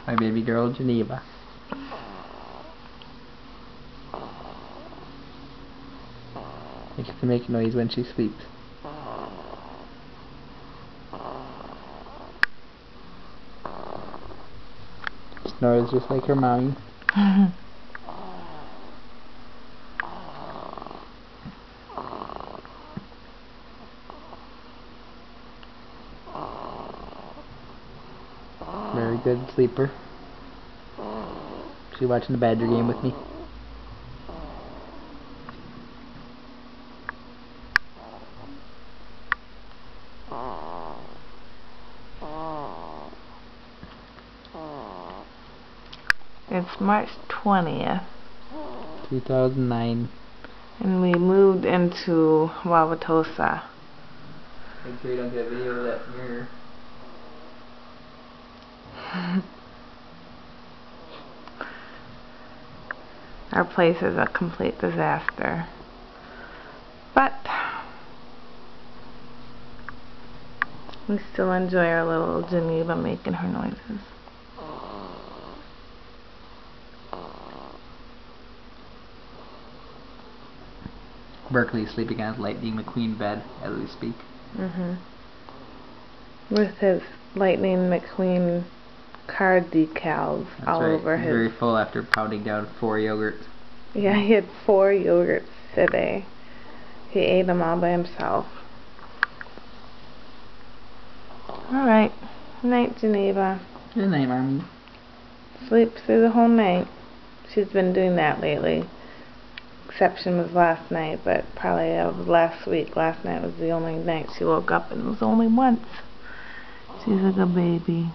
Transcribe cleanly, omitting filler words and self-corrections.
My baby girl, Geneva. She can make noise when she sleeps. Snores just like her mommy. Very good sleeper. She's watching the Badger game with me. It's March 20th. 2009. And we moved into Wauwatosa. Make sure you don't get a video of that mirror. Our place is a complete disaster. But we still enjoy our little Geneva making her noises. Berkeley's sleeping on his Lightning McQueen bed as we speak. With his Lightning McQueen card decals. That's all right. Over his. Very full after pounding down 4 yogurts. Yeah, he had 4 yogurts today. He ate them all by himself. Alright. Night, Geneva. Good night, Mommy. Sleep through the whole night. She's been doing that lately. Exception was last night, but probably last week. Last night was the only night she woke up, and it was only once. She's like a baby.